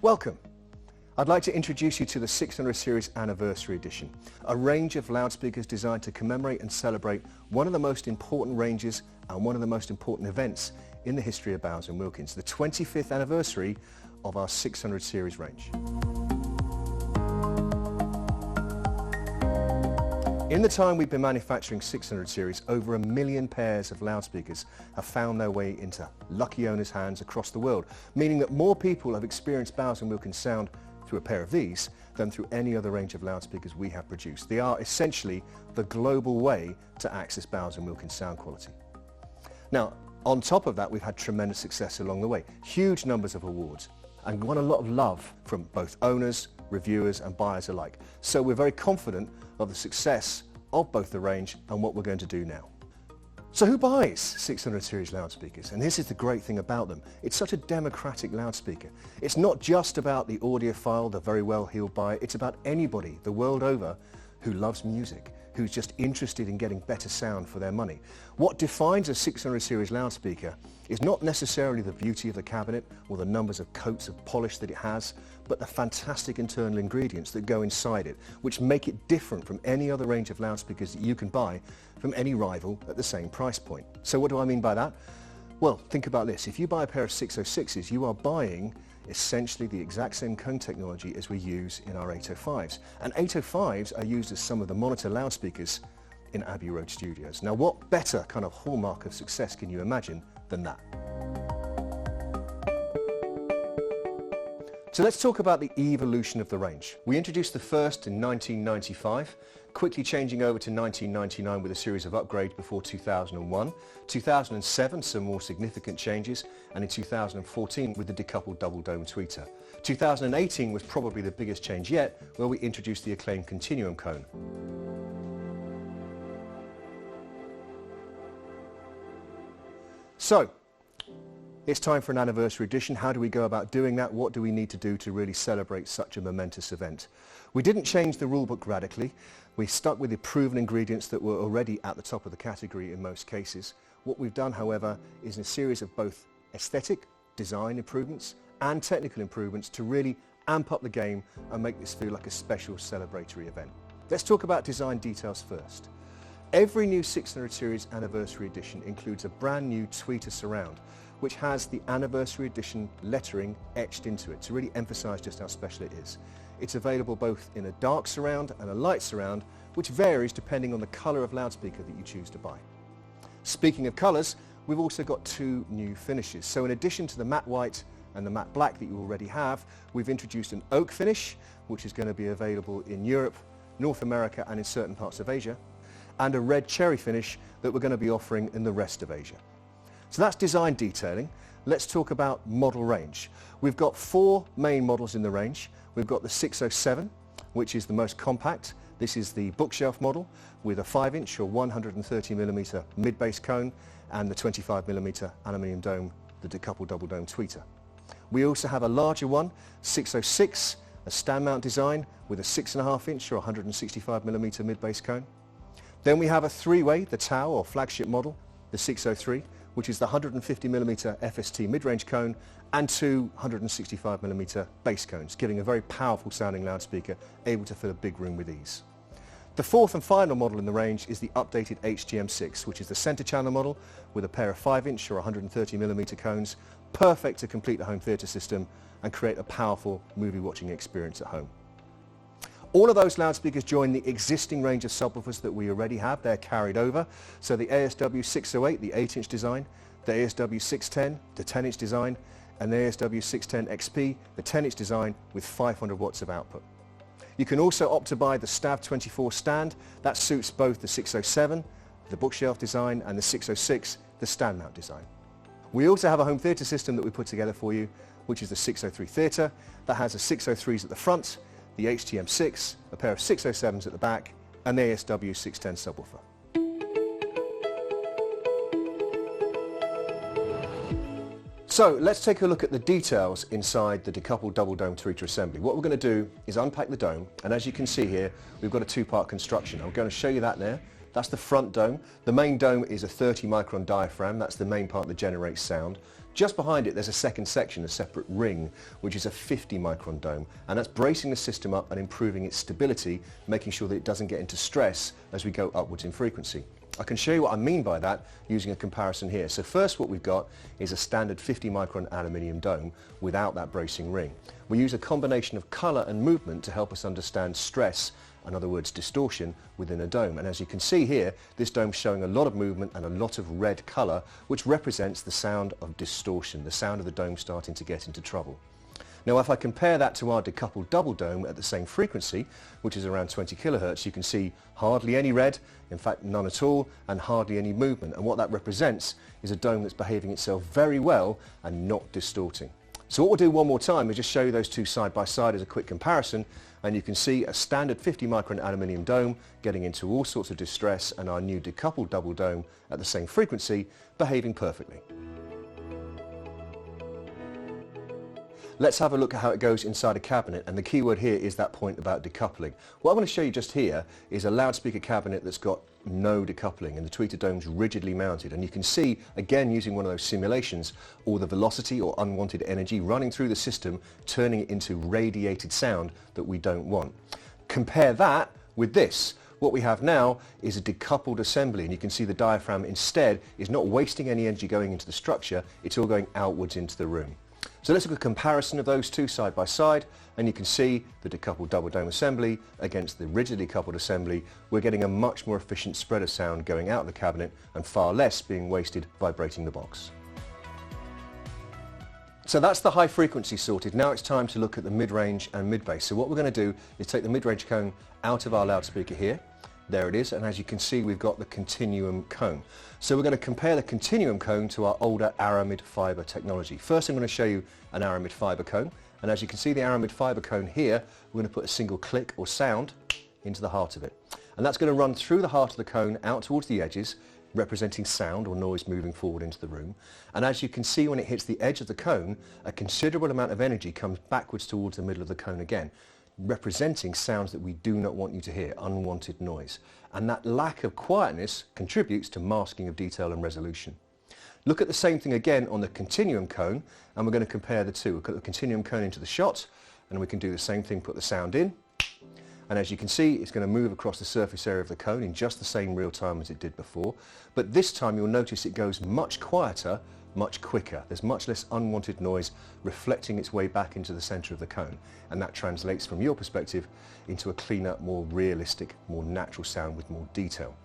Welcome. I'd like to introduce you to the 600 Series Anniversary Edition, a range of loudspeakers designed to commemorate and celebrate one of the most important ranges and one of the most important events in the history of Bowers & Wilkins, the 25th anniversary of our 600 Series range. In the time we've been manufacturing 600 Series, over 1 million pairs of loudspeakers have found their way into lucky owners' hands across the world, meaning that more people have experienced Bowers & Wilkins sound through a pair of these than through any other range of loudspeakers we have produced. They are essentially the global way to access Bowers & Wilkins sound quality. Now, on top of that, we've had tremendous success along the way, huge numbers of awards, and won a lot of love from both owners, reviewers and buyers alike. So we're very confident of the success of both the range and what we're going to do now. So who buys 600 Series loudspeakers? And this is the great thing about them. It's such a democratic loudspeaker. It's not just about the audiophile, the very well-heeled buyer. It's about anybody the world over who loves music, who's just interested in getting better sound for their money. What defines a 600 Series loudspeaker is not necessarily the beauty of the cabinet or the numbers of coats of polish that it has, but the fantastic internal ingredients that go inside it, which make it different from any other range of loudspeakers that you can buy from any rival at the same price point. So what do I mean by that? Well, think about this. If you buy a pair of 606s, you are buying essentially the exact same cone technology as we use in our 805s. And 805s are used as some of the monitor loudspeakers in Abbey Road Studios. Now, what better kind of hallmark of success can you imagine than that? So let's talk about the evolution of the range. We introduced the first in 1995, quickly changing over to 1999 with a series of upgrades before 2001, 2007 some more significant changes, and in 2014 with the decoupled double dome tweeter. 2018 was probably the biggest change yet, where we introduced the acclaimed continuum cone. So, it's time for an anniversary edition. How do we go about doing that? What do we need to do to really celebrate such a momentous event? We didn't change the rulebook radically. We stuck with the proven ingredients that were already at the top of the category in most cases. What we've done, however, is a series of both aesthetic, design improvements and technical improvements to really amp up the game and make this feel like a special celebratory event. Let's talk about design details first. Every new 600 Series Anniversary Edition includes a brand new tweeter surround, which has the Anniversary Edition lettering etched into it to really emphasize just how special it is. It's available both in a dark surround and a light surround, which varies depending on the color of loudspeaker that you choose to buy. Speaking of colors, we've also got two new finishes. So in addition to the matte white and the matte black that you already have, we've introduced an oak finish, which is going to be available in Europe, North America and in certain parts of Asia, and a red cherry finish that we're going to be offering in the rest of Asia. So that's design detailing. Let's talk about model range. We've got 4 main models in the range. We've got the 607, which is the most compact. This is the bookshelf model with a 5-inch or 130mm mid-bass cone and the 25mm aluminium dome, the decoupled double dome tweeter. We also have a larger one, 606, a stand mount design with a 6.5-inch or 165mm mid-bass cone. Then we have a 3-way, the Tau or flagship model, the 603, which is the 150mm FST mid-range cone and 2 165mm bass cones, giving a very powerful sounding loudspeaker able to fill a big room with ease. The 4th and final model in the range is the updated HTM6, which is the center channel model with a pair of 5-inch or 130mm cones, perfect to complete the home theater system and create a powerful movie watching experience at home. All of those loudspeakers join the existing range of subwoofers that we already have. They're carried over. So the ASW 608, the 8-inch design, the ASW 610, the 10-inch design, and the ASW 610 XP, the 10-inch design with 500 watts of output. You can also opt to buy the STAV 24 stand. That suits both the 607, the bookshelf design, and the 606, the stand mount design. We also have a home theater system that we put together for you, which is the 603 Theatre. That has a 603s at the front, the HTM6, a pair of 607s at the back, and the ASW 610 subwoofer. So let's take a look at the details inside the decoupled double dome tweeter assembly. What we're going to do is unpack the dome, and as you can see here, we've got a 2-part construction. I'm going to show you that now. That's the front dome. The main dome is a 30 micron diaphragm. That's the main part that generates sound. Just behind it there's a second section, a separate ring, which is a 50 micron dome, and that's bracing the system up and improving its stability, making sure that it doesn't get into stress as we go upwards in frequency. I can show you what I mean by that using a comparison here. So first what we've got is a standard 50 micron aluminium dome without that bracing ring. We use a combination of colour and movement to help us understand stress, in other words distortion, within a dome. And as you can see here, this dome's showing a lot of movement and a lot of red colour, which represents the sound of distortion, the sound of the dome starting to get into trouble. Now if I compare that to our decoupled double dome at the same frequency, which is around 20 kilohertz, you can see hardly any red, in fact none at all, and hardly any movement. And what that represents is a dome that's behaving itself very well and not distorting. So what we'll do one more time is just show you those two side by side as a quick comparison, and you can see a standard 50 micron aluminium dome getting into all sorts of distress, and our new decoupled double dome at the same frequency behaving perfectly. Let's have a look at how it goes inside a cabinet, and the key word here is that point about decoupling. What I'm going to show you just here is a loudspeaker cabinet that's got no decoupling, and the tweeter dome's rigidly mounted, and you can see, again using one of those simulations, all the velocity or unwanted energy running through the system, turning it into radiated sound that we don't want. Compare that with this. What we have now is a decoupled assembly, and you can see the diaphragm instead is not wasting any energy going into the structure, it's all going outwards into the room. So let's look at a comparison of those two side by side, and you can see the decoupled double dome assembly against the rigidly coupled assembly. We're getting a much more efficient spread of sound going out of the cabinet and far less being wasted vibrating the box. So that's the high frequency sorted. Now it's time to look at the mid-range and mid-bass. So what we're going to do is take the mid-range cone out of our loudspeaker here. There it is, and as you can see we've got the continuum cone. So we're going to compare the continuum cone to our older aramid fibre technology. First I'm going to show you an aramid fibre cone, and as you can see the aramid fibre cone here, we're going to put a single click or sound into the heart of it. And that's going to run through the heart of the cone out towards the edges, representing sound or noise moving forward into the room. And as you can see when it hits the edge of the cone, a considerable amount of energy comes backwards towards the middle of the cone again, representing sounds that we do not want you to hear, unwanted noise. And that lack of quietness contributes to masking of detail and resolution. Look at the same thing again on the continuum cone, and we're going to compare the two. We'll put the continuum cone into the shot, and we can do the same thing, put the sound in. And as you can see, it's going to move across the surface area of the cone in just the same real time as it did before. But this time you'll notice it goes much quieter, much quicker. There's much less unwanted noise reflecting its way back into the centre of the cone, and that translates from your perspective into a cleaner, more realistic, more natural sound with more detail.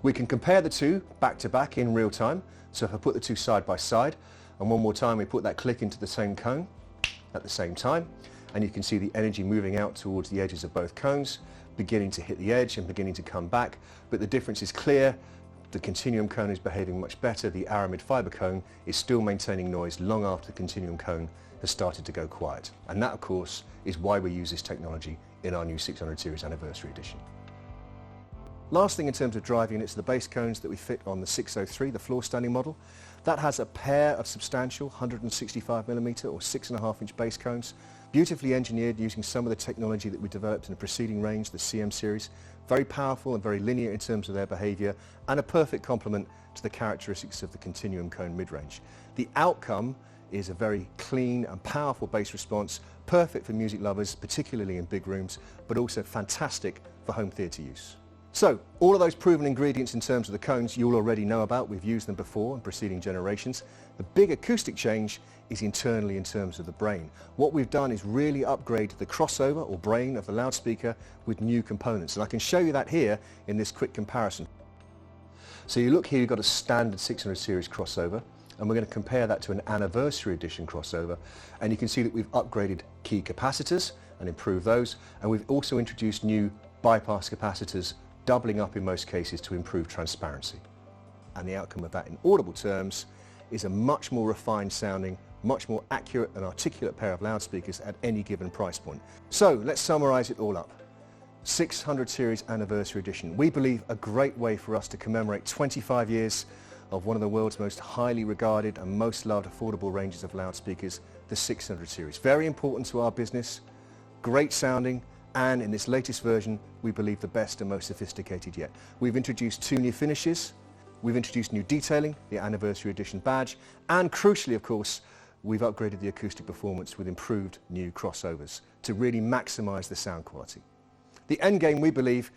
We can compare the two back to back in real time. So if I put the two side by side, and one more time we put that click into the same cone at the same time, and you can see the energy moving out towards the edges of both cones, beginning to hit the edge and beginning to come back, but the difference is clear. The continuum cone is behaving much better. The aramid fibre cone is still maintaining noise long after the continuum cone has started to go quiet. And that, of course, is why we use this technology in our new 600 series anniversary edition. Last thing in terms of drive units are the base cones that we fit on the 603, the floor standing model. That has a pair of substantial 165mm or 6.5-inch base cones, beautifully engineered using some of the technology that we developed in the preceding range, the CM series. Very powerful and very linear in terms of their behaviour, and a perfect complement to the characteristics of the continuum cone mid-range. The outcome is a very clean and powerful bass response, perfect for music lovers, particularly in big rooms, but also fantastic for home theatre use. So, all of those proven ingredients in terms of the cones you'll already know about. We've used them before in preceding generations. The big acoustic change is internally in terms of the brain. What we've done is really upgrade the crossover or brain of the loudspeaker with new components, and I can show you that here in this quick comparison. So you look here, you've got a standard 600 series crossover, and we're going to compare that to an anniversary edition crossover, and you can see that we've upgraded key capacitors and improved those, and we've also introduced new bypass capacitors, doubling up in most cases to improve transparency. And the outcome of that in audible terms is a much more refined sounding, much more accurate and articulate pair of loudspeakers at any given price point. So let's summarise it all up. 600 series anniversary edition. We believe a great way for us to commemorate 25 years of one of the world's most highly regarded and most loved affordable ranges of loudspeakers, the 600 series. Very important to our business, great sounding, and in this latest version we believe the best and most sophisticated yet. We've introduced two new finishes, We've introduced new detailing, the Anniversary Edition badge, and crucially, of course, we've upgraded the acoustic performance with improved new crossovers to really maximise the sound quality. The end game, we believe,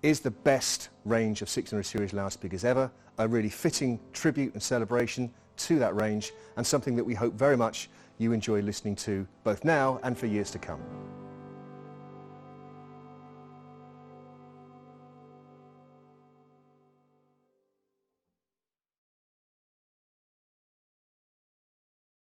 is the best range of 600 series loudspeakers ever, a really fitting tribute and celebration to that range, and something that we hope very much you enjoy listening to both now and for years to come.